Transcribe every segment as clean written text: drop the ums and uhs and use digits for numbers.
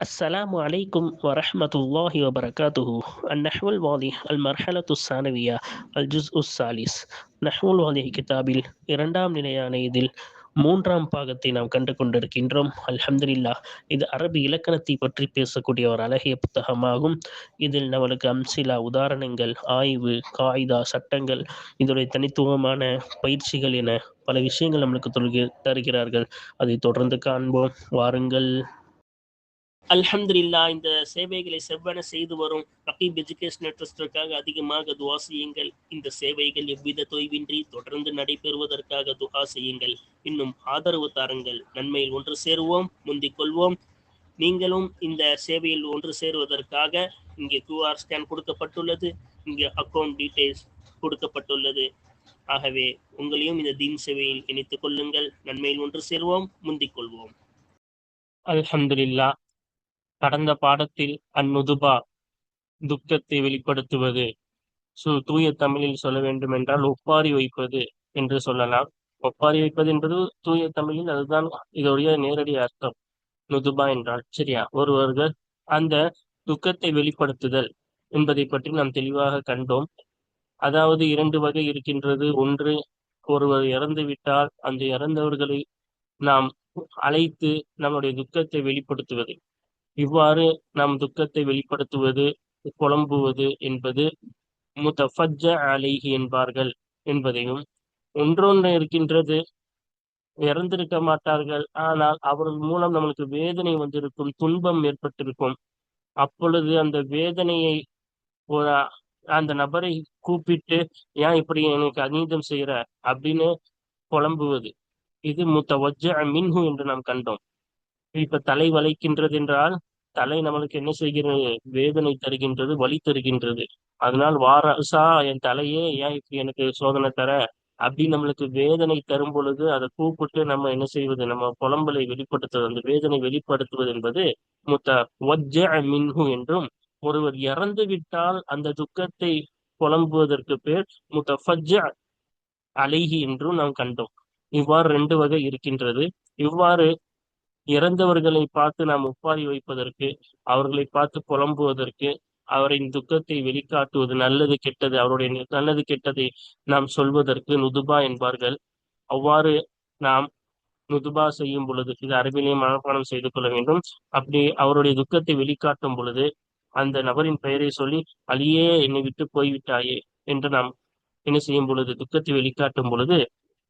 السلام عليكم ورحمة الله وبركاته. النحو الواضح المرحلة الثانوية الجزء الثالث. நஹ்வு الواضح கிதாபில் இரண்டாம் நிலையான இதில் மூன்றாம் பாகத்தை நாம் கண்டு கொண்டிருக்கின்றோம். அல்ஹம்துலில்லாஹ். இது அரபி இலக்கணத்தை பற்றி பேசக்கூடிய ஒரு அழகிய புத்தகமாகும். இதில் நம்மளுக்கு அம்சிலா உதாரணங்கள், ஆய்வு, காயிதா, சட்டங்கள், இதனுடைய தனித்துவமான பயிற்சிகள் என பல விஷயங்கள் நம்மளுக்கு தருகிறார்கள். அதை தொடர்ந்து காண்போம், வாருங்கள். அல்ஹம்துலில்லாஹ். இந்த சேவைகளை செவ்வன செய்து வரும் ரகீப் எஜுகேஷனல் ட்ரஸ்டிற்காக அதிகமாக துஆ செய்யுங்கள். இந்த சேவைகள் எவ்வித தொய்வின்றி தொடர்ந்து நடைபெறுவதற்காக துஆ செய்யுங்கள். இன்னும் ஆதரவு தாருங்கள். நன்மையில் ஒன்று சேருவோம், முந்திக் கொள்வோம். நீங்களும் இந்த சேவையில் ஒன்று சேருவதற்காக இங்கே QR ஸ்கேன் கொடுக்கப்பட்டுள்ளது, இங்கே அக்கௌண்ட் டீடைல்ஸ் கொடுக்கப்பட்டுள்ளது. ஆகவே உங்களையும் இந்த தீன் சேவையில் இணைத்துக் கொள்ளுங்கள். நன்மையில் ஒன்று சேருவோம், முந்திக் கொள்வோம். அல்ஹம்துலில்லாஹ். கடந்த பாடத்தில் அந்நுதுபா துக்கத்தை வெளிப்படுத்துவது, தூய தமிழில் சொல்ல வேண்டும் என்றால் ஒப்பாரி வைப்பது என்று சொல்லலாம். ஒப்பாரி வைப்பது என்பது தூய தமிழில் அதுதான் இதோடைய நேரடி அர்த்தம். நுதுபா என்றால் சரியா, ஒருவர்கள் அந்த துக்கத்தை வெளிப்படுத்துதல் என்பதை பற்றி நாம் தெளிவாக கண்டோம். அதாவது இரண்டு வகை இருக்கின்றது. ஒன்று, ஒருவர் இறந்து விட்டால் அந்த இறந்தவர்களை நாம் அழைத்து நம்முடைய துக்கத்தை வெளிப்படுத்துவது. இவ்வாறு நாம் துக்கத்தை வெளிப்படுத்துவது, புலம்புவது என்பது முத்தஃபஜ்ஜ அலைஹி என்பார்கள் என்பதையும், ஒன்றொன்று இருக்கின்றது, இறந்திருக்க மாட்டார்கள், ஆனால் அவர்கள் மூலம் நம்மளுக்கு வேதனை வந்திருக்கும், துன்பம் ஏற்பட்டிருக்கும். அப்பொழுது அந்த வேதனையை ஒரு அந்த நபரை கூப்பிட்டு, ஏன் இப்படி எனக்கு அநீதம் செய்யற அப்படின்னு புலம்புவது. இது முத்தவஜ்ஜ மின்ஹு என்று நாம் கண்டோம். இப்ப தலை வளைக்கின்றது என்றால் தலை நம்மளுக்கு என்ன செய்கிறது? வேதனை தருகின்றது, வலி தருகின்றது. அதனால் வாரசா, என் தலையே ஏன் இப்படி எனக்கு சோதனை தர அப்படின்னு நம்மளுக்கு வேதனை தரும் பொழுது அதை கூப்பிட்டு நம்ம என்ன செய்வது? நம்ம புலம்பலை வெளிப்படுத்துவது, அந்த வேதனை வெளிப்படுத்துவது என்பது மின்ஹு என்றும், ஒருவர் இறந்து விட்டால் அந்த துக்கத்தை புலம்புவதற்கு பேர் முத்தஃபஜ்ஜ அலைஹி என்றும் நாம் கண்டோம். இவ்வாறு ரெண்டு வகை இருக்கின்றது. இவ்வாறு இறந்தவர்களை பார்த்து நாம் ஒப்பாரி வைப்பதற்கு, அவர்களை பார்த்து புலம்புவதற்கு, அவரின் துக்கத்தை வெளிக்காட்டுவது, நல்லது கெட்டது, அவருடைய நல்லது கெட்டதை நாம் சொல்வதற்கு நுதுபா என்பார்கள். அவ்வாறு நாம் நுதுபா செய்யும் பொழுது, இது அரபிலேயே மனப்பாடம் செய்து கொள்ள வேண்டும். அப்படி அவருடைய துக்கத்தை வெளிக்காட்டும் பொழுது அந்த நபரின் பெயரை சொல்லி, அலியே என்னை விட்டு போய்விட்டாயே என்று நாம் என்ன செய்யும் பொழுது, துக்கத்தை வெளிக்காட்டும் பொழுது,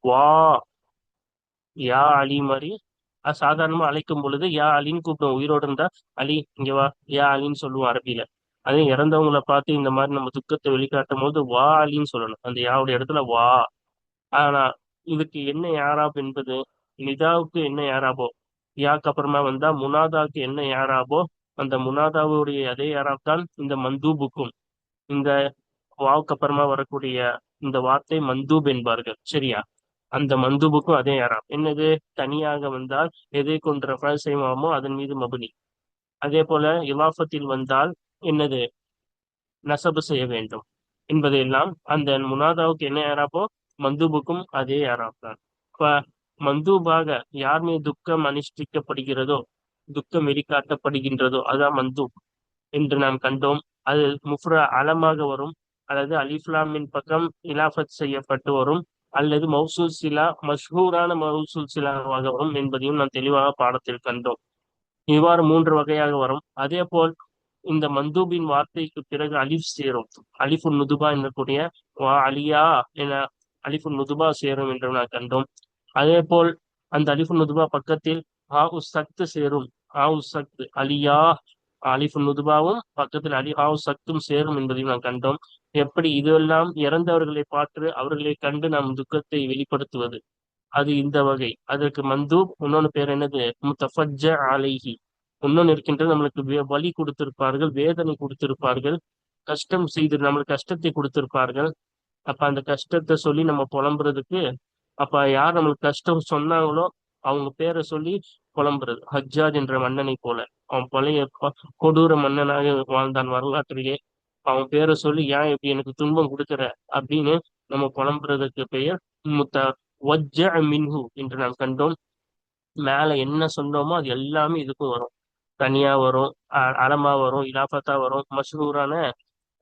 வா யா அலி மாதிரி சாதாரணமா அழைக்கும் பொழுது யா அலின்னு கூப்பிடுவோம். உயிரோடு இருந்தா அலி இங்க வா, யா அலின்னு சொல்லுவோம் அரபியில. அதே இறந்தவங்களை பார்த்து இந்த மாதிரி நம்ம துக்கத்தை வெளிக்காட்டும் போது வா அலின்னு சொல்லணும், அந்த யாவுடைய இடத்துல வா. ஆனா இதுக்கு என்ன யாராப் என்பது, நிதாவுக்கு என்ன யாராபோ, யாக்கு அப்புறமா வந்தா முனாதாவுக்கு என்ன யாராபோ, அந்த முனாதாவுடைய அதே யாராப் தான் இந்த மந்தூபுக்கும். இந்த வாவுக்கு அப்புறமா வரக்கூடிய இந்த வார்த்தை மந்தூப் என்பார்கள் சரியா. அந்த மந்தூபுக்கும் அதே யாராம். என்னது? தனியாக வந்தால் எதை கொண்டு ரெஃபர் செய்வோமோ அதன் மீது மபுனி. அதே போல இலாஃபத்தில் வந்தால் என்னது? நசபு செய்ய வேண்டும் என்பதையெல்லாம் அந்த முனாதாவுக்கு என்ன யாராப்போ மந்தூபுக்கும் அதே யாராப் தான். இப்ப மந்தூபாக யார் மீது துக்கம் அனுஷ்டிக்கப்படுகிறதோ, துக்கம் வெளிக்காட்டப்படுகின்றதோ அதான் மந்தூப் என்று நாம் கண்டோம். அது முஃப்ரா அலமாக வரும், அல்லது அலிஃப்லாமின் பக்கம் இலாஃபத் செய்யப்பட்டு வரும், அல்லது மௌசூல் சிலா மஷ்ஹூரான மௌசூல் சிலாவாக வரும் என்பதையும் நாம் தெளிவாக பாடத்தில் கண்டோம். இவ்வாறு மூன்று வகையாக வரும். அதே போல் இந்த மந்தூபின் வார்த்தைக்கு பிறகு அலிஃப் சேரும். அலிஃபுன் நுதுபா என்னக்கூடிய வா அலியா என அலிஃபுன் நுதுபா சேரும் என்று நாம் கண்டோம். அதே போல் அந்த அலிஃபுன் நுதுபா பக்கத்தில் சக்து சேரும். சக்து அலியா, அலிஃபுன் நுதுபாவும் பக்கத்தில் சக்தும் சேரும் என்பதையும் நாம் கண்டோம். எப்படி இதெல்லாம் இறந்தவர்களை பார்த்து அவர்களை கண்டு நாம் துக்கத்தை வெளிப்படுத்துவது, அது இந்த வகை. அதற்கு மந்தூப். இன்னொன்னு பேர் என்னது? முத்தஃபஜ்ஜ அலைஹி. இன்னொன்னு இருக்கின்றது, நம்மளுக்கு வலி கொடுத்திருப்பார்கள், வேதனை கொடுத்திருப்பார்கள், கஷ்டம் செய்து நம்மளுக்கு கஷ்டத்தை கொடுத்திருப்பார்கள். அப்ப அந்த கஷ்டத்தை சொல்லி நம்ம புலம்புறதுக்கு, அப்ப யார் நம்மளுக்கு கஷ்டம் சொன்னாங்களோ அவங்க பேரை சொல்லி புலம்புறது. ஹஜ்ஜாஜ் என்ற மன்னனை போல, அவன் பழைய கொடூர மன்னனாக வாழ்ந்தான் வரலாற்றிலே. அவன் பேரை சொல்லி ஏன் இப்படி எனக்கு துன்பம் கொடுக்குற அப்படின்னு நம்ம புலம்புறதுக்கு பெயர் மின்ஹு என்று நாம் கண்டோம். மேல என்ன சொன்னோமோ அது எல்லாமே இதுக்கும் வரும். தனியா வரும், அலமா வரும், இலாஃபத்தா வரும், மஷ்ஹூரான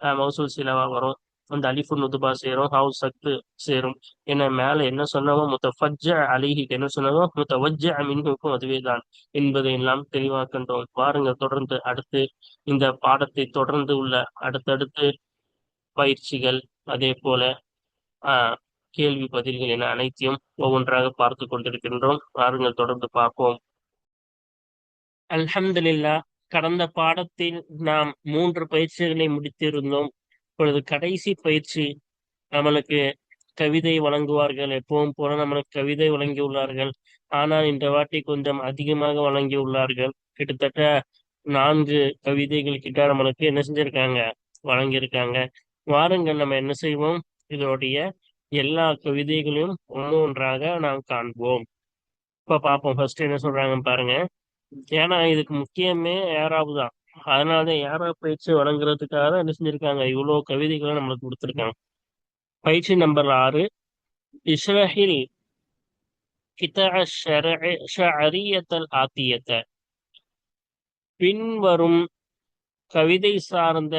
மௌசூல் சிலவா வரும். அந்த அலிஃபு நுதுபா சேரும், ஹவுஸ் சத்து சேரும். என்ன மேல என்ன சொன்னவோ முத்தஃபஜ்ஜ அலிஹிக்கு என்ன சொன்னவோ முத்தவஜ்ஜ மின்ஹுக்கும் அதுவே தான் என்பதை எல்லாம் தெளிவாக்கின்றோம். பாருங்க, தொடர்ந்து அடுத்து இந்த பாடத்தை தொடர்ந்து உள்ள அடுத்தடுத்து பயிற்சிகள், அதே போல ஆஹ் கேள்வி பதில்கள் என அனைத்தையும் ஒவ்வொன்றாக பார்த்து கொண்டிருக்கின்றோம். பாருங்கள், தொடர்ந்து பார்ப்போம். அல்ஹம்துலில்லாஹ். கடந்த பாடத்தில் நாம் 3 பயிற்சிகளை முடித்திருந்தோம். இப்பொழுது கடைசி பயிற்சி. நம்மளுக்கு கவிதை வழங்குவார்கள், எப்பவும் போல நம்மளுக்கு கவிதை வழங்கியுள்ளார்கள். ஆனால் இந்த வாட்டி கொஞ்சம் அதிகமாக வழங்கியுள்ளார்கள். கிட்டத்தட்ட 4 கவிதைகள் கிட்ட நம்மளுக்கு என்ன செஞ்சிருக்காங்க, வழங்கியிருக்காங்க. வாருங்கள், நம்ம என்ன செய்வோம், இதோடைய எல்லா கவிதைகளையும் ஒவ்வொன்றாக நாம் காண்போம். இப்ப பார்ப்போம். ஃபர்ஸ்ட் என்ன சொல்றாங்க பாருங்க. ஏன்னா இதுக்கு முக்கியமே ஏராப் தான். அதனாலதான் ஏராப் பயிற்சி வழங்குறதுக்காக தான் என்ன செஞ்சிருக்காங்க, இவ்வளவு கவிதைகளை நம்மளுக்கு கொடுத்துருக்காங்க. பயிற்சி நம்பர் 6. இஸ்ரஹில் கிதா ஷஅரியத்தல் ஆத்தியத்த. பின்வரும் கவிதை சார்ந்த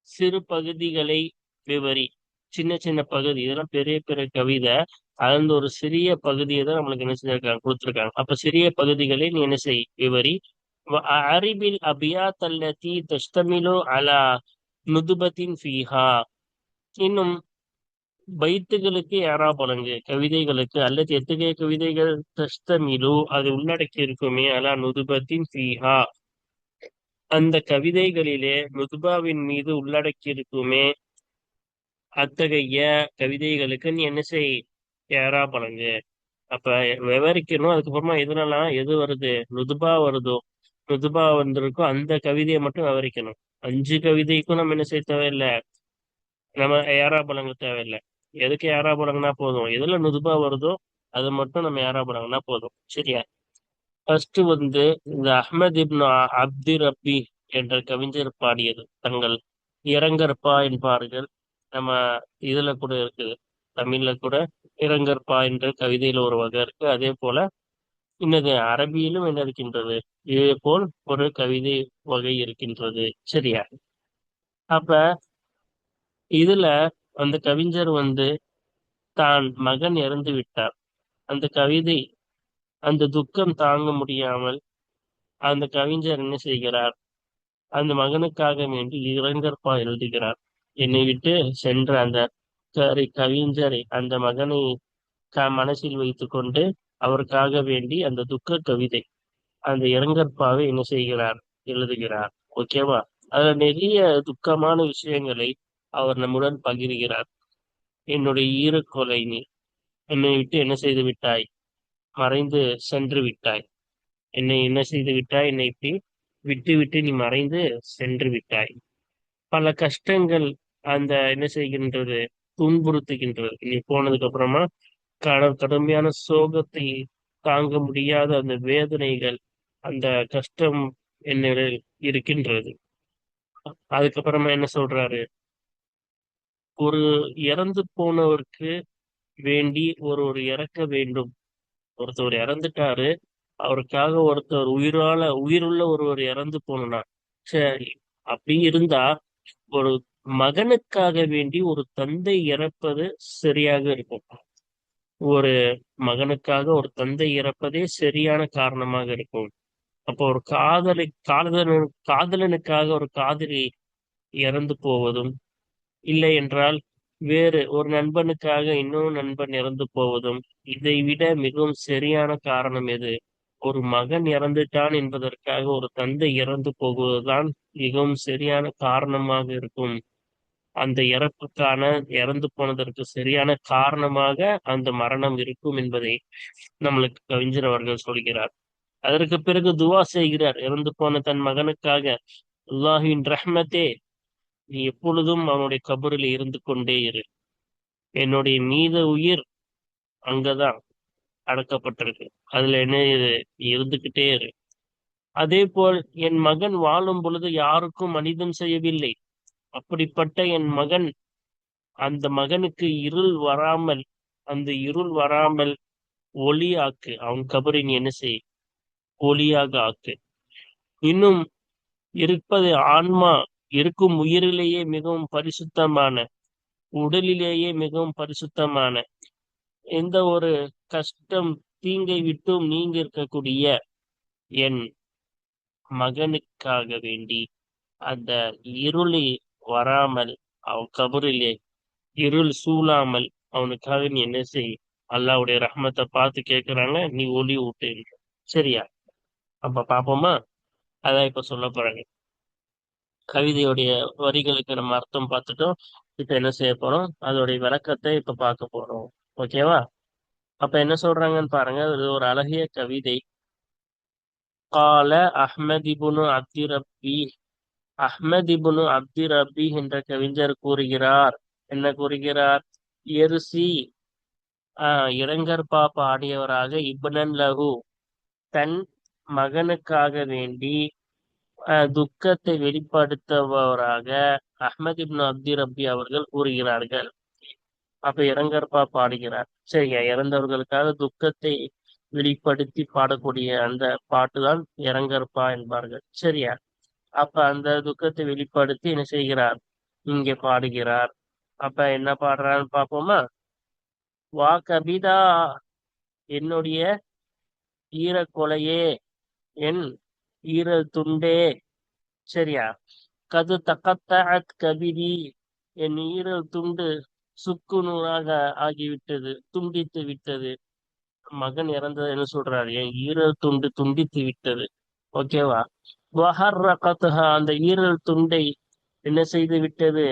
சிறு பகுதிகளை விவரி. சின்ன சின்ன பகுதி, இதெல்லாம் பெரிய பெரிய கவிதை. அதுல ஒரு சிறிய பகுதியை தான் நம்மளுக்கு என்ன செஞ்சிருக்காங்க, கொடுத்துருக்காங்க. அப்ப சிறிய பகுதிகளை நீ என்ன செய், விவரி. அரிபில் அபியாத் அல்லதி தஷ்தமிலு அலா நுதுபத்தின் ஃபீஹா. இன்னும் பைத்துகளுக்கு யாரா பழங்கு, கவிதைகளுக்கு அல்லது எத்தகைய கவிதைகள் தஷ்தமிலு அது உள்ளடக்கி இருக்குமே அலா நுதுபத்தின் ஃபீஹா, அந்த கவிதைகளிலே நுதுபாவின் மீது உள்ளடக்கி இருக்குமே அத்தகைய கவிதைகளுக்கு நீ என்ன செய், யாரா பழங்கு. அப்ப விவரிக்கணும். அதுக்கப்புறமா எதுனெல்லாம் எது வருது, நுதுபா வருதோ, நுதுபா வந்திருக்கோ அந்த கவிதையை மட்டும் விவரிக்கணும். 5 கவிதைக்கும் நம்ம என்ன செய்ய தேவையில்லை, நம்ம யாரா பழங்க தேவையில்லை. எதுக்கு யாரா பழங்கினா போதும், எதுல நுதுபா வருதோ அது மட்டும் நம்ம யாரா பழங்கினா போதும். சரியா? ஃபர்ஸ்ட் இந்த அஹ்மத் இப்னு அப்தி ரப்பி என்ற கவிஞர் பாடியது. தங்கள் இரங்கற்பா என்பார்கள். நம்ம இதுல கூட இருக்குது, தமிழ்ல கூட இரங்கற்பா என்ற கவிதையில ஒரு வகை இருக்கு. அதே போல இன்னது அரபியிலும் என்ன இருக்கின்றது, இதே போல் ஒரு கவிதை வகை இருக்கின்றது. சரியா? அப்ப இதுல அந்த கவிஞர் தான் மகன் இறந்து விட்டார். அந்த கவிதை, அந்த துக்கம் தாங்க முடியாமல் அந்த கவிஞர் என்ன செய்கிறார், அந்த மகனுக்காக வேண்டி இரங்கற்பா எழுதுகிறார். என்னை விட்டு சென்ற அந்த கவிஞரை, அந்த மகனை மனசில் வைத்துக்கொண்டு அவருக்காக வேண்டி அந்த துக்க கவிதை, அந்த இரங்கற்பாவை என்ன செய்கிறார், எழுதுகிறார். ஓகேவா? அதுல நிறைய துக்கமான விஷயங்களை அவர் நம்முடன் பகிர்கிறார். என்னுடைய ஈரக்கொலை நீ, என்னை விட்டு என்ன செய்து விட்டாய், மறைந்து சென்று விட்டாய். என்னை என்ன செய்து விட்டாய், என்னை இப்படி விட்டு விட்டு நீ மறைந்து சென்று விட்டாய். பல கஷ்டங்கள் அந்த என்ன செய்கின்றது, துன்புறுத்துகின்றது. நீ போனதுக்கு அப்புறமா கடுமையான சோகத்தை தாங்க முடியாத அந்த வேதனைகள், அந்த கஷ்டம் என்னிடம் இருக்கின்றது. அதுக்கப்புறமா என்ன சொல்றாரு, ஒரு இறந்து போனவருக்கு வேண்டி ஒருவர் இறக்க வேண்டும். ஒருத்தவர் இறந்துட்டாரு, அவருக்காக ஒருத்தர் உயிருள்ள ஒருவர் இறந்து போனா சரி, அப்படி இருந்தா ஒரு மகனுக்காக வேண்டி ஒரு தந்தை இறப்பது சரியாக இருக்கும். ஒரு மகனுக்காக ஒரு தந்தை இறப்பதே சரியான காரணமாக இருக்கும். அப்போ ஒரு காதலனுக்காக ஒரு காதலி இறந்து போவதும், இல்லை என்றால் வேறு ஒரு நண்பனுக்காக இன்னொரு நண்பன் இறந்து போவதும், இதை விட மிகவும் சரியான காரணம் எது? ஒரு மகன் இறந்துட்டான் என்பதற்காக ஒரு தந்தை இறந்து போவதுதான் மிகவும் சரியான காரணமாக இருக்கும். அந்த இறந்து போனதற்கு சரியான காரணமாக அந்த மரணம் இருக்கும் என்பதை நம்மளுக்கு கவிஞர் அவர்கள் சொல்கிறார். அதற்கு பிறகு துவா செய்கிறார் இறந்து போன தன் மகனுக்காக. அல்லாஹுவின் ரஹ்மத்தே, நீ எப்பொழுதும் அவனுடைய கபரில் இருந்து கொண்டே இரு. என்னுடைய மீத உயிர் அங்கதான் அடக்கப்பட்டிருக்கு, அதுல என்ன இருந்துகிட்டே இரு. அதே போல் என் மகன் வாழும் பொழுது யாருக்கும் அநீதம் செய்யவில்லை. அப்படிப்பட்ட என் மகன், அந்த மகனுக்கு அந்த இருள் வராமல் ஒளி ஆக்கு. அவன் கபரை நீ என்ன செய், ஒளியாக ஆக்கு. இன்னும் இருப்பது ஆன்மா, இருக்கும் உயிரிலேயே மிகவும் பரிசுத்தமான, உடலிலேயே மிகவும் பரிசுத்தமான, எந்த ஒரு கஷ்டம் தீங்கை விட்டும் நீங்கி இருக்கக்கூடிய என் மகனுக்காக வேண்டி அந்த இருளை வராமல், அவன் கபரிலே இருள் சூழாமல் அவனுக்காக நீ என்ன செய். அல்லாவுடைய ரஹ்மத்தை பார்த்து கேட்கிறாங்க, நீ ஒளி ஊட்டு. சரியா? அப்ப பாப்போமா? அதான் இப்ப சொல்ல போறாங்க. கவிதையுடைய வரிகளுக்கு நம்ம அர்த்தம் பார்த்துட்டோம். இப்ப என்ன செய்ய போறோம், அதோடைய விளக்கத்தை இப்ப பார்க்க போறோம். ஓகேவா? அப்ப என்ன சொல்றாங்கன்னு பாருங்க. இது ஒரு அழகிய கவிதை. கால அஹ்மத் இப்னு அப்தி ரப்பி, அஹ்மத் இப்னு அப்தி ரப்பி என்ற கவிஞர் கூறுகிறார். என்ன கூறுகிறார்? எருசி இரங்கற்பா பாடியவராக இப்னன் லஹு, தன் மகனுக்காக வேண்டி துக்கத்தை வெளிப்படுத்துபவராக அஹ்மத் இப்னு அப்தி ரப்பி அவர்கள் கூறுகிறார்கள். அப்ப இரங்கற்பா பாடுகிறார். சரியா? இறந்தவர்களுக்காக துக்கத்தை வெளிப்படுத்தி பாடக்கூடிய அந்த பாட்டுதான் இரங்கற்பா என்பார்கள். சரியா? அப்ப அந்த துக்கத்தை வெளிப்படுத்தி என்ன செய்கிறார், இங்கே பாடுகிறார். அப்ப என்ன பாடுறான்னு பாப்போமா? வா கபிதா, என்னுடைய ஈரக்கொலையே, என் ஈரல் துண்டே. சரியா? கது தகத்தஅத் கபிதி, என் ஈரல் துண்டு சுக்கு நூறாக ஆகிவிட்டது, துண்டித்து விட்டது. மகன் இறந்தது என்ன சொல்றாரு? என் ஈரல் துண்டு துண்டித்து விட்டது. ஓகேவா? வஹர்ரகத்ஹா, அந்த ஈரல் துண்டை என்ன செய்து விட்டது?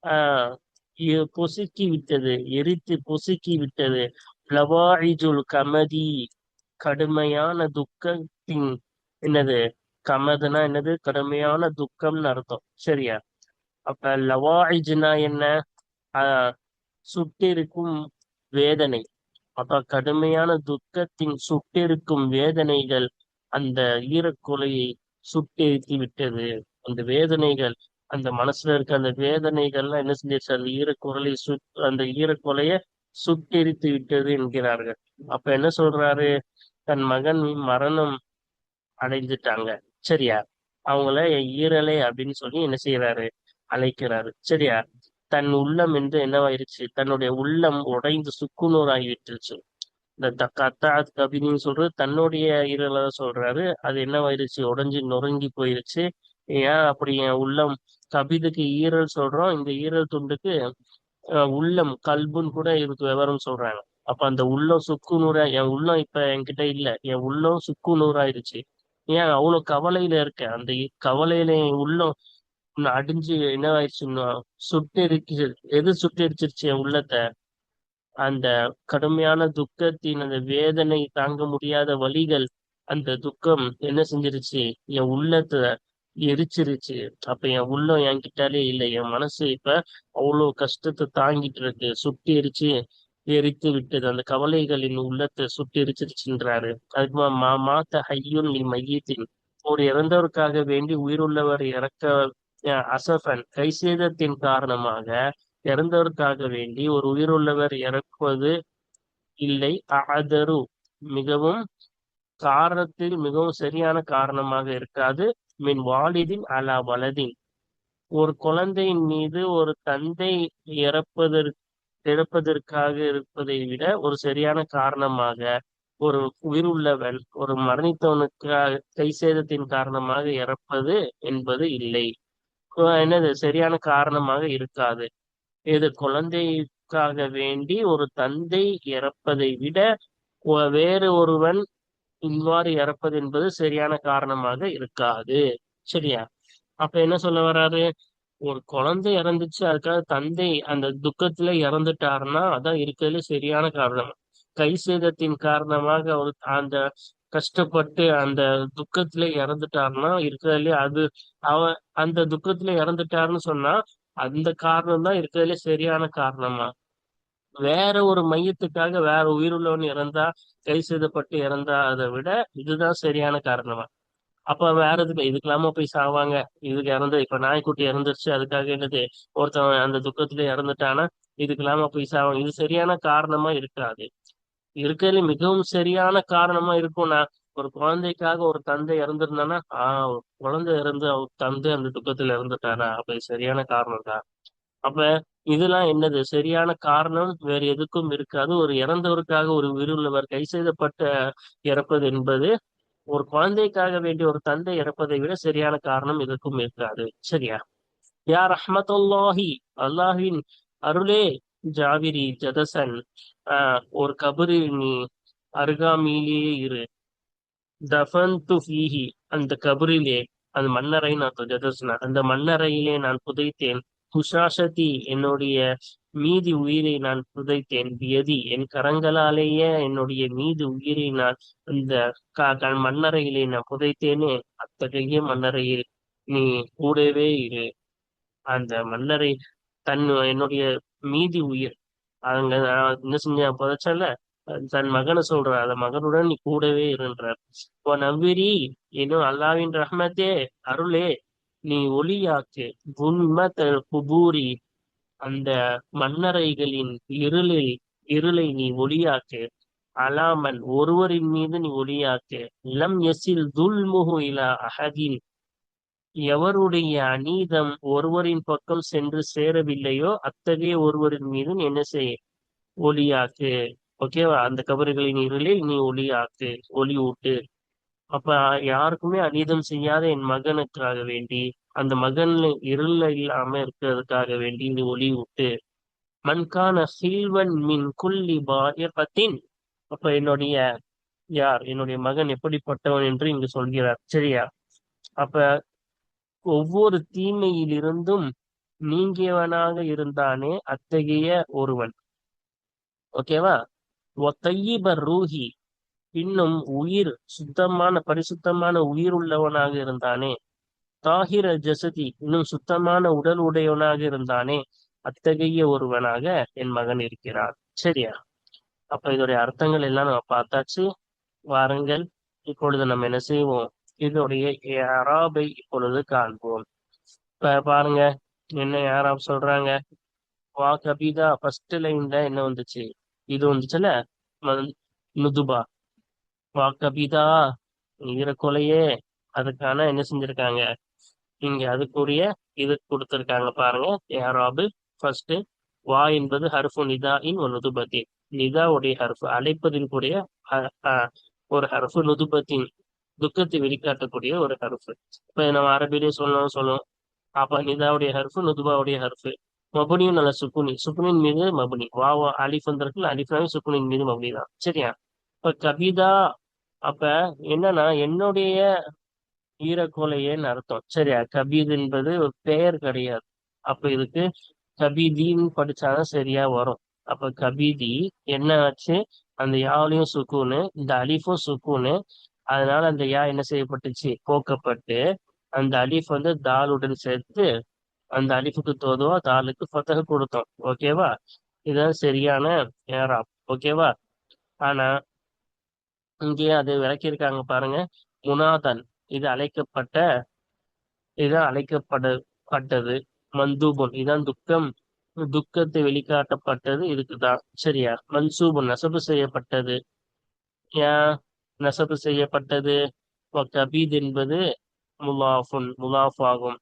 ஆஹ் பொசுக்கி விட்டது, எரித்து பொசுக்கி விட்டது. லவாயிஜுல் கமதி, கடுமையான துக்கத்தின் என்னது? கமதுனா என்னது? கடுமையான துக்கம்னு அர்த்தம். சரியா? அப்ப லவாயிஜ்னா என்ன? ஆஹ் சுட்டிருக்கும் வேதனை. அப்ப கடுமையான துக்கத்தின் சுட்டிருக்கும் வேதனைகள் அந்த ஈரக்கொலையை சுட்டெரித்து விட்டது. அந்த வேதனைகள், அந்த மனசுல இருக்க அந்த வேதனைகள்லாம் என்ன செஞ்சிருச்சு? அந்த ஈரக்குரலை அந்த ஈரக்கொலைய சுட்டெரித்து விட்டது என்கிறார்கள். அப்ப என்ன சொல்றாரு? தன் மகன் மரணம் அடைஞ்சிட்டாங்க. சரியா? அவங்கள என் ஈரலை அப்படின்னு சொல்லி என்ன செய்யறாரு? அழைக்கிறாரு. சரியா? தன் உள்ளம் என்று என்னவாயிருச்சு? தன்னுடைய உள்ளம் உடைந்து சுக்குநூறாகி விட்டுருச்சு. இந்த கத்தாத் கபினின்னு சொல்றது தன்னுடைய ஈரலை சொல்றாரு. அது என்னவாயிருச்சு? உடைஞ்சு நொறுங்கி போயிருச்சு. ஏன் அப்படி என் உள்ளம்? கபிதுக்கு ஈரல் சொல்றோம், இந்த ஈரல் துண்டுக்கு உள்ளம் கல்புன்னு கூட இதுக்கு விவரம் சொல்றாங்க. அப்ப அந்த உள்ளம் சுக்கு நூறா, என் உள்ளம் இப்ப என்கிட்ட இல்ல, என் உள்ளம் சுக்கு நூறாயிருச்சு. ஏன் அவ்வளவு கவலையில இருக்க? அந்த கவலையில என் உள்ளம் அடிஞ்சு என்ன ஆயிடுச்சுன்னா சுட்டெரிச்சு. எது சுட்டெரிச்சிருச்சு என் உள்ளத்தை? அந்த கடுமையான துக்கத்தின் அந்த வேதனை, தாங்க முடியாத வலிகள், அந்த துக்கம் என்ன செஞ்சிருச்சு? என் உள்ளத்தை எரிச்சிருச்சு. அப்ப என் உள்ளம் என்கிட்டாலே இல்லை, என் மனசு இப்ப அவ்வளவு கஷ்டத்தை தாங்கிட்டு இருக்கு, சுட்டி எரிச்சு எரித்து விட்டது. அந்த கவலைகளின் உள்ளத்தை சுட்டி எரிச்சிருச்சுன்றாரு. அதுக்கு மாத்த ஹையுன் நீ மையத்தின், ஒரு இறந்தவருக்காக வேண்டி உயிருள்ளவர் இறக்க அசஃபன், கைசேதத்தின் காரணமாக இறந்தவருக்காக வேண்டி ஒரு உயிருள்ளவர் இறக்குவது இல்லை. அஅதரு, மிகவும் காரணத்தில் மிகவும் சரியான காரணமாக இருக்காது. மின் வாலிதின் அலா வலதின், ஒரு குழந்தையின் மீது ஒரு தந்தை இறப்பதற்கு இறப்பதற்காக இருப்பதை விட ஒரு சரியான காரணமாக ஒரு உயிருள்ளவன் ஒரு மரணித்தவனுக்காக கை சேதத்தின் காரணமாக இறப்பது என்பது இல்லை. என்னது? சரியான காரணமாக இருக்காது. இது குழந்தைக்காக வேண்டி ஒரு தந்தை இறப்பதை விட வேறு ஒருவன் இவ்வாறு இறப்பது என்பது சரியான காரணமாக இருக்காது. சரியா? அப்ப என்ன சொல்ல வர்றாரு? ஒரு குழந்தை இறந்துச்சு, அதுக்காக தந்தை அந்த துக்கத்துல இறந்துட்டாருன்னா அதான் இருக்கிறதுல சரியான காரணம். கை சேதத்தின் காரணமாக அவர் அந்த கஷ்டப்பட்டு அந்த துக்கத்துல இறந்துட்டாருன்னா இருக்கிறதுலே அது அவன் அந்த துக்கத்துல இறந்துட்டாருன்னு சொன்னா அந்த காரணம் தான் இருக்கிறதுல சரியான காரணமா? வேற ஒரு மையத்துக்காக வேற உயிருள்ளவன் இறந்தா, கை செய்தப்பட்டு இறந்தா அதை விட இதுதான் சரியான காரணமா? அப்ப வேற இதுக்கெல்லாம போய் சாவாங்க? இதுக்கு இறந்து இப்ப நாய்க்குட்டி இறந்துருச்சு, அதுக்காக என்னது ஒருத்தவன் அந்த துக்கத்துல இறந்துட்டானா இதுக்கெல்லாம போய் சாவாங்க? இது சரியான காரணமா இருக்காது. இருக்கிறதுல மிகவும் சரியான காரணமா இருக்கும்னா ஒரு குழந்தைக்காக ஒரு தந்தை இறந்திருந்தானா குழந்தை இறந்து அவர் தந்தை அந்த துக்கத்துல இறந்துட்டாரா, அப்ப இது சரியான காரணம் தான். அப்ப இதெல்லாம் என்னது, சரியான காரணம் வேறு எதுக்கும் இருக்காது. ஒரு இறந்தவருக்காக ஒரு உயிருள்ளவர் கை செய்தப்பட்ட இறப்பது என்பது ஒரு குழந்தைக்காக வேண்டிய ஒரு தந்தை இறப்பதை விட சரியான காரணம் எதுக்கும் இருக்காது. சரியா? யா ரஹ்மத்துல்லாஹி, அல்லாஹ்வின் அருளே, ஜாவிரி ஜதசன், ஒரு கபரில் நீ அருகாமையிலேயே இரு. தஃபன்து ஃபீஹி, அந்த கபரிலே, அந்த மண்ணறைன்னு அர்த்தம், ஜதஸ்னா அந்த மண்ணறையிலே நான் புதைத்தேன். குஷாஷதி, என்னுடைய மீதி உயிரை நான் புதைத்தேன். வியதி, என் கரங்களாலேயே என்னுடைய மீதி உயிரை நான் இந்த மண்ணறையிலே நான் புதைத்தேனே. அத்தகைய மண்ணறையில் நீ கூடவே இரு. அந்த மன்னரை என்னுடைய மீதி உயிர் அங்க நான் என்ன செஞ்ச புதைச்சல, தன் மகனை சொல்ற, அந்த மகனுடன் நீ கூடவே இருன்றார். இப்போ நவ்விரி, இன்னும் அல்லாவின் ரஹ்மத்தே, அருளே, நீ ஒளியாக்கு. குன்மத்தல் குபூரி, அந்த மண்ணறைகளின் இருளை நீ ஒளியாக்கு. அலாமன், ஒருவரின் மீது நீ ஒளியாக்கு. லம் யசில் துல்முஹு இலா அஹதின், எவருடைய அநீதம் ஒருவரின் பக்கம் சென்று சேரவில்லையோ அத்தகைய ஒருவரின் மீது நீ என்ன செய், ஒளியாக்கு. ஓகேவா? அந்த கபறுகளின் இருளில் நீ ஒளியாக்கு, ஒளி ஊட்டு. அப்ப யாருக்குமே அநீதம் செய்யாத என் மகனுக்காக வேண்டி, அந்த மகன் இருள இல்லாம இருக்கிறதுக்காக வேண்டி நீ ஒளி ஊட்டு. மன்கான சீல்வன் மின் குல்லி பாயகத்தின், அப்ப என்னுடைய மகன் எப்படிப்பட்டவன் என்று இங்கு சொல்கிறார். சரியா? அப்ப ஒவ்வொரு தீமையிலிருந்தும் நீங்கியவனாக இருந்தானே அத்தகைய ஒருவன். ஓகேவா? ஒத்தையிபர் ரூஹி, இன்னும் சுத்தமான பரிசுத்தமான உயிர் உள்ளவனாக இருந்தானே. தாகிர ஜசதி, இன்னும் சுத்தமான உடல் உடையவனாக இருந்தானே, அத்தகைய ஒருவனாக என் மகன் இருக்கிறார். சரியா? அப்ப இதோடைய அர்த்தங்கள் எல்லாம் நம்ம பார்த்தாச்சு. வாருங்கள், இப்பொழுது நம்ம என்ன செய்வோம், இதோடைய அராபை இப்பொழுது காண்போம். இப்ப பாருங்க, என்ன யாராவது சொல்றாங்க, வா கபிதா, ஃபர்ஸ்ட் லைன்ல என்ன வந்துச்சு, இது வந்துச்சுல, ம- நுதுபா. வா கபிதா, ஈரக்கொலையே, அதுக்கான என்ன செஞ்சிருக்காங்க, இங்க அதுக்குரிய இது கொடுத்திருக்காங்க பாருங்க. யாராபு ஃபர்ஸ்ட், வா என்பது ஹர்ஃபு நிதா இன் ஒரு நுதுபத்தின், நிதாவுடைய ஹர்ஃபு, அழைப்பதில் கூடிய ஒரு ஹர்ஃபு, நுதுபத்தின் துக்கத்தை வெளிக்காட்டக்கூடிய ஒரு ஹர்ஃபு. இப்ப நம்ம அரபிலே சொல்லணும். அப்ப நிதாவுடைய ஹர்ஃபு, நுதுபாவுடைய ஹர்ஃபு. மபுனியும் நல்ல சுக்குனி, சுக்குனின் மீது மபுனி. வாவா அலிஃப் வந்திருக்குல்ல, அலிஃப்னாவே சுக்குனின் மீது மபுனி தான். சரியா? இப்ப கபிதா, அப்ப என்னன்னா என்னுடைய ஈரக்கோலையேன்னு அர்த்தம். சரியா? கபீத் என்பது ஒரு பெயர் கிடையாது. அப்ப இதுக்கு கபீதின்னு படிச்சாதான் சரியா வரும். அப்ப கபீதி என்ன ஆச்சு, அந்த யாவிலையும் சுக்கூனு, இந்த அலிஃபும் சுக்கூனு. அதனால அந்த யா என்ன செய்யப்பட்டுச்சு, போக்கப்பட்டு அந்த அலிஃப் வந்து தாலுடன் சேர்த்து அந்த அலிஃபுக்கு தோதுவா தாலுக்கு ஃபத்தஹ் கொடுத்தோம். ஓகேவா? இதுதான் சரியான ஏராப். ஓகேவா? ஆனா இங்கே அது விளக்கியிருக்காங்க பாருங்க. முனாதன், இது அழைக்கப்பட்ட, இதுதான் அழைக்கப்பட்டது. மந்தூபன், இதான் துக்கத்தை வெளிக்காட்டப்பட்டது இதுக்குதான். சரியா? மன்சூபன், நசபு செய்யப்பட்டது. ஏன் நசபு செய்யப்பட்டது? கபீத் என்பது முலாஃப் ஆகும்.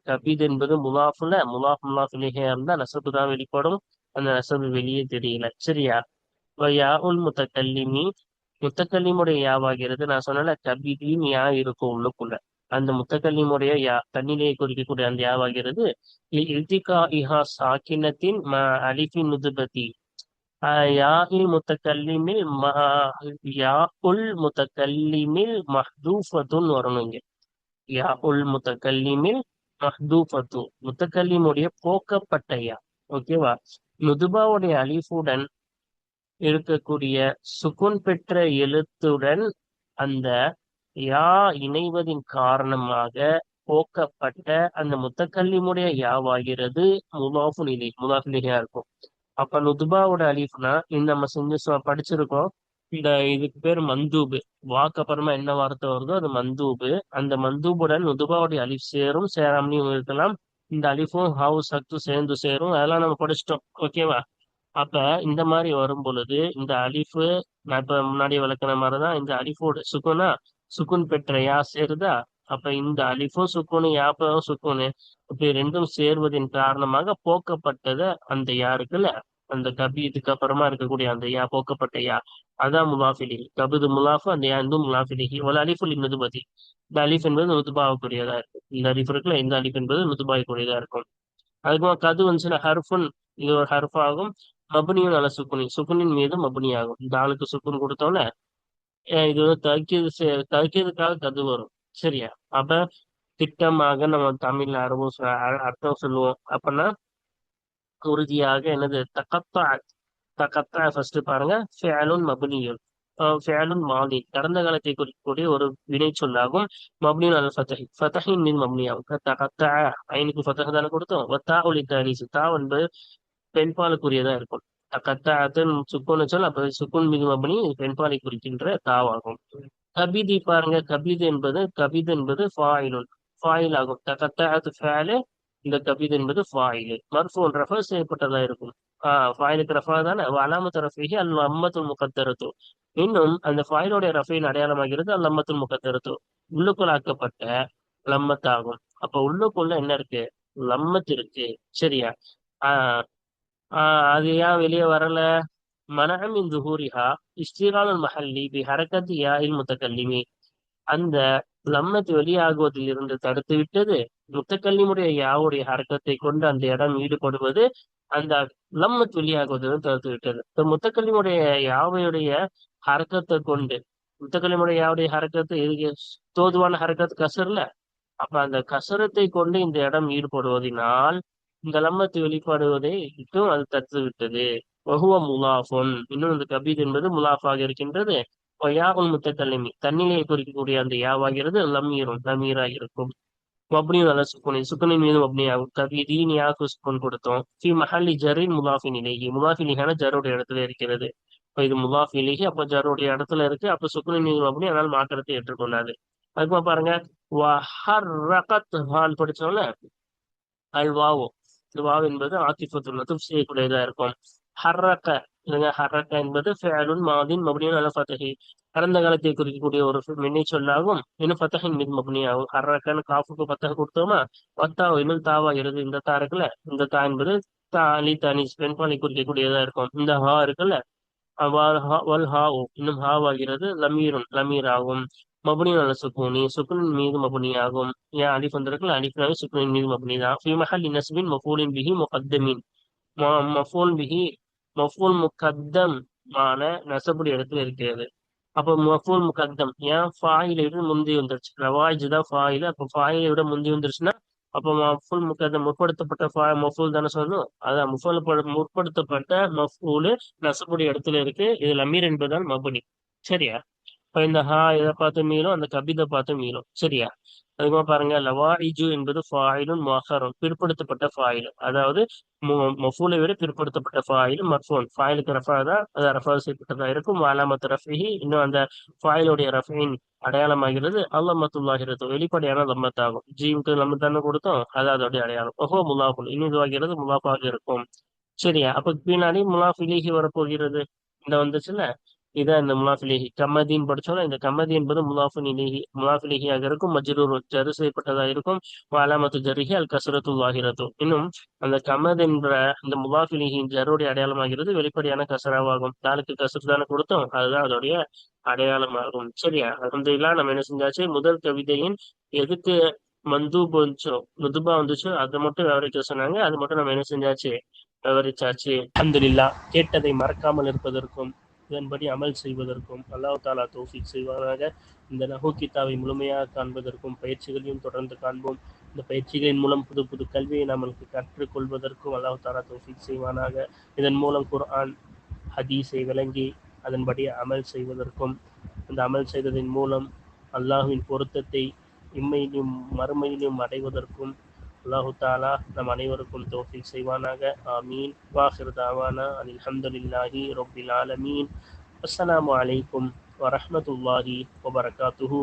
கபீத் என்பது முலாஃபுல, முலாஃபிலேயே இருந்தா நசபு தான் வெளிப்படும். அந்த நசபு வெளியே தெரியல. சரியா? யா உல் முத்தக்கல்லிமி, முத்தக்கல்லிமுடைய யாவாகிறது. நான் சொன்னல, கபீதியும் யா இருக்கும் உள்ளுக்குள்ள. அந்த முத்தக்கல்லிமுடைய யா, தண்ணிலேயே குறிக்கக்கூடிய அந்த யாவாகிறது. இல்திகா இஹா சாக்கினத்தின் அலிஃபின் நுதுபதி, யா இல் முத்தக்கல்லிமில் யா உல் முத்தக்கல்லிமில் மஹ்தூஃபத்துன் வரணும் இங்க. யா உல் முத்தக்கல்லிமில் மஹ்தூஃபத்து, முத்தக்கல்லிமுடைய போக்கப்பட்ட யா. ஓகேவா? நுதுபாவுடைய அலிஃபுடன் இருக்கக்கூடிய சுகுன் பெற்ற எழுத்துடன் அந்த யா இணைவதின் காரணமாக போக்கப்பட்ட அந்த முத்தக்கல்லிமுடைய யாவாகிறது முலாஃபுலிஹா இருக்கும். அப்ப நுதுபாவோட அலிஃப்னா இந்த நம்ம செஞ்சு படிச்சிருக்கோம். இந்த இதுக்கு பேர் மந்தூபு. வாக்கு அப்புறமா என்ன வார்த்தை வருதோ அது மந்தூபு. அந்த மந்தூபுடன் நுதுபாவுடைய அலிஃப் சேரும், சேராமலையும் இருக்கலாம். இந்த அலிஃபும் ஹாவு சக்து சேர்ந்து சேரும். அதெல்லாம் நம்ம படிச்சிட்டோம். ஓகேவா? அப்ப இந்த மாதிரி வரும் பொழுது இந்த அலிஃபு, நான் இப்ப முன்னாடி விளக்குன மாதிரிதான் இந்த அலிஃபோட சுக்குனா சுக்குன் பெற்ற யா சேருதா. அப்ப இந்த அலிஃபும் சுக்குனு யாப்பவும் சுக்குனு இப்படி ரெண்டும் சேர்வதின் காரணமாக போக்கப்பட்டத அந்த யா இருக்குல்ல, அந்த கபீதுக்கு அப்புறமா இருக்கக்கூடிய அந்த யா, போக்கப்பட்ட யா, அதான் முலாஃபிலி. கபீது முலாஃபு, அந்த யா இந்து முலாஃபிலிஹி. ஒரு அலிஃபுல் நுதுபதி, இந்த அலிஃப் என்பது நுதுபாவுக்குரியதா இருக்கும். இந்த அலிஃப் இருக்குல்ல, இந்த அலிஃப் என்பது நுதுபாவுக்குரியதா இருக்கும். அதுக்கு கது வந்துச்சுன்னா ஹர்ஃபுன், இது ஒரு ஹர்ஃப் ஆகும். மபுனியும் நல்ல சுக்குனி, சுக்குனின் மீது மபுனி ஆகும். இந்த ஆளுக்கு சுக்குன் கொடுத்தோன்னே இது வந்து தக்கீதுக்காக கது வரும். சரியா? அப்ப திட்டமாக நம்ம தமிழ்ல அர்த்தம் சொல்லுவோம் அப்படின்னா உறுதியாக என்னது தகத்தா. தகத்தா ஃபர்ஸ்ட் பாருங்க, ஃபேலுன் மபுனியுன், ஃபேலுன் மாலி கடந்த காலத்தை குறிக்கக்கூடிய ஒரு வினை சொல்லாகும். மப்னியுன் அல் ஃபதஹி, ஃபதஹின் மீது மப்னி ஆகும். தகத்தா, ஐனுக்கு ஃபதஹ் தானே கொடுத்தோம். வத்தா ஒலி தாலிசு, தா என்பது பெண்பாலுக்குரியதா இருக்கும். தகத்தாத்தன் சுக்குன்னு சொல், அப்ப சுக்குன் மீது மப்னி பெண்பாலை குறிக்கின்ற தாவாகும். கபீதி பாருங்க, கபீது என்பது ஃபாயிலுன், ஃபாயில் ஆகும். தகத்தாத்து ஃபேலு, இந்த கபீது என்பது ஃபாயிலு, மர்ஃபூன் ரஃபா செய்யப்பட்டதா இருக்கும். ஃபாயிலுக்கு ரஃபா தானே. அலாமத்து ரஃபிஹி அல் லம்மத்துல் முகத்தரத்து, இன்னும் அந்த ஃபாயிலுடைய ரஃபின் அடையாளமாகிறது அல் லம்மத்துல் முகத்தரத்து, உள்ளுக்குள் ஆக்கப்பட்ட லம்மத்தாகும். அப்ப உள்ளுக்குள்ள என்ன இருக்கு? லம்மத் இருக்கு. சரியா? ஆஹ் அது ஏன் வெளியே வரல? மனமின் துஹூரிஹா இஸ்திகாலுல் மஹல்லி பி ஹரக்கத் யாஇல் முத்தகல்லிமி, அந்த லம்மத் வெளியாகுவதில் இருந்து தடுத்து விட்டது முத்தக்கல்லிமுடைய யாவுடைய ஹரக்கத்தை கொண்டு அந்த இடம் ஈடுபடுவது, அந்த லம்மத் வெளியாகுவதிலிருந்து தடுத்து விட்டது. இப்ப முத்தக்கல்லிமுடைய யாவையுடைய ஹரக்கத்தை கொண்டு, முத்தக்கல்லிமுடைய யாவுடைய ஹரக்கத்து இது தோதுவான ஹரக்கத்து கசர்ல, அப்ப அந்த கசரத்தை கொண்டு இந்த இடம் ஈடுபடுவதனால் இந்த லம்மத்து வெளிப்படுவதை விட்டும் அது தடுத்து விட்டது. வஹுவ முலாஃபுன், இன்னும் இந்த கபீத் என்பது முலாஃபாக இருக்கின்றது. யாவுல் முத்தக்கல்லிமி, தன்னிலையை குறிக்கக்கூடிய அந்த யாவாகிறது லம்மீரும், லமீராக இருக்கும். மப்னியும் நல்ல சுக்குனி, சுக்குனின் மீது மப்னி ஆகும். கபீதீன் யாக்கு சுக்குன் கொடுத்தோம். ஃபி மஹல்லி ஜரின் முலாஃபின் இலேஹி, முலாஃபிலிஹான ஜருடைய இடத்துல இருக்கிறது. இப்ப இது முலாஃபிலிஹி, அப்ப ஜருடைய இடத்துல இருக்கு. அப்ப சுக்குனின் மீது மப்னி, அதனால் மாற்றத்தை ஏற்றுக்கொள்ளாது. அதுக்குமா பாருங்க, வஹர்ரகத் ஹால் படிச்சோம்ல, அல் வாவு, இந்த வாவு என்பது ஆத்திஃபத்துல் லதீஃப் செய்யக்கூடியதா இருக்கும். ஹர்ரக, இல்லைங்க, ஹர்ரக என்பது ஃபஅலுன் மாதின் மப்னியுன் அலா ஃபத்ஹி, கடந்த காலத்தை குறிக்கக்கூடிய ஒரு வினை சொல்லாகும். இன்னும் ஃபத்ஹின் மீது மப்னி ஆகும். ஹர்ரகன்னு காஃபுக்கு ஃபத்ஹ் கொடுத்தோமா, வத்தா இன்னும் தாவாகிறது. இந்த தா இருக்குல்ல, இந்த தா என்பது தா அலி தானிஸ் பெண்பாலை குறிக்கக்கூடியதா இருக்கும். இந்த ஹா இருக்குல்ல, வல் ஹா, இன்னும் ஹாவாகிறது லமீருன், லமீர் ஆகும். மபுனியும் அல்ல சுக்கூனி, சுக்குனின் மீது மபுனி ஆகும். ஏன் அலிஃப் வந்திருக்குல்ல, அலிஃப்னாவே சுக்குனின் மீது மபுனி தான். ஃபி மஹல்லி நஸ்பின் மஃபூலின் பிஹி முகத்தமின், மஃபூல் பிஹி, மஃபூல் முகத்தம் மான நசபுடைய இடத்துல இருக்கிறது. அப்போ மஃபூல் முகத்தம் ஏன் ஃபாயிலை விட முந்தி வந்துருச்சு. ரவாஜ் தான் ஃபாயில், அப்போ ஃபாயிலை விட முந்தி வந்துருச்சுன்னா அப்போ மஃபூல் முகத்தம் முற்படுத்தப்பட்ட மஃபூல் தானே சொல்லணும். அதான் முற்படுத்தப்பட்ட மஃபூலு நசபுடைய இடத்துல இருக்கு. இது லமீர் என்பதால் மபுனி. சரியா? இப்ப இந்த ஹா இதை பார்த்து மீளும், அந்த கபிதை பார்த்து மீளும். சரியா? அதுக்கப்புறம் பாருங்க, லவாஇஜு என்பது ஃபாயிலுன் முஅக்கரும், பிற்படுத்தப்பட்ட ஃபாயில், அதாவது மஃபூலை விட பிற்படுத்தப்பட்ட ஃபாயில். மர்ஃபூன், ஃபாயிலுக்கு ரஃபா தான், அது ரஃபா செய்யப்பட்டதா இருக்கும். அலாமத்து ரஃபிஹி, இன்னும் அந்த ஃபாயிலுடைய ரஃபின் அடையாளமாகிறது அல்லமத்துல்லாஹிரத்து, வெளிப்படையான லம்மத்தாகும். ஜீமுக்கு லம்மத்தானு கொடுத்தோம், அது அதோடைய அடையாளம். ஓஹோ முலாஃபுல், இன்னும் இதுவாகிறது முலாஃபாக இருக்கும். சரியா? அப்ப பின்னாடி முலாஃப் இலைஹி வரப்போகிறது. இந்த வந்துச்சுல்ல, இதான் இந்த முலாஃபிலிஹி. கம்மதின் படிச்சோம்னா, இந்த கம்மதி என்பது முலாஃபின் இலைஹி, முலாஃபிலிஹியாக இருக்கும். மஜ்ரூர், ஜரு செய்யப்பட்டதாக இருக்கும். அலாமத்து ஜரிஹி அல் கஸ்ரத்து லாஹிரத்து, இன்னும் அந்த கமத் என்ற இந்த முலாஃபிலிஹின் ஜருடைய அடையாளமாகிறது வெளிப்படையான கசராவாகும். நாளுக்கு கசர் தானே கொடுத்தோம், அதுதான் அதோடைய அடையாளமாகும். சரியா? அல்ஹம்துலில்லாஹ், நம்ம என்ன செஞ்சாச்சு, முதல் கவிதையின் எதுக்கு மந்தூப் வந்துச்சோ, நுதுபா வந்துச்சோ, அதை மட்டும் விவரிக்க சொன்னாங்க. அது மட்டும் நம்ம என்ன செஞ்சாச்சு, விவரிச்சாச்சு. அல்ஹம்துலில்லாஹ். கேட்டதை மறக்காமல் இருப்பதற்கும் இதன்படி அமல் செய்வதற்கும் அல்லாஹ் தாலா தௌஃபீக் செய்வாராக. இந்த நஹு கிதாபை முழுமையாக காண்பதற்கும் பயிற்சிகளையும் தொடர்ந்து காண்போம். இந்த பயிற்சிகளின் மூலம் புது புது கல்வியை நமக்கு கற்றுக்கொள்வதற்கும் அல்லாஹ் தாலா தௌஃபீக் செய்வானாக. இதன் மூலம் குர்ஆன் ஹதீஸை விளங்கி அதன்படி அமல் செய்வதற்கும், அந்த அமல் செய்ததன் மூலம் அல்லாஹுவின் பொருத்தத்தை இம்மையிலும் மறுமையிலும் அடைவதற்கும் அல்லாஹு தாலா நம் அனைவருக்கும் தௌஃபீக் செய்வானாக. ஆமீன். வாஹிர் தாவானா அனில் ஹம்துலில்லாஹி ரப்பில் ஆலமீன். அஸ்ஸலாமு அலைக்கும் வரஹ்மத்துல்லாஹி வபரகாத்துஹு.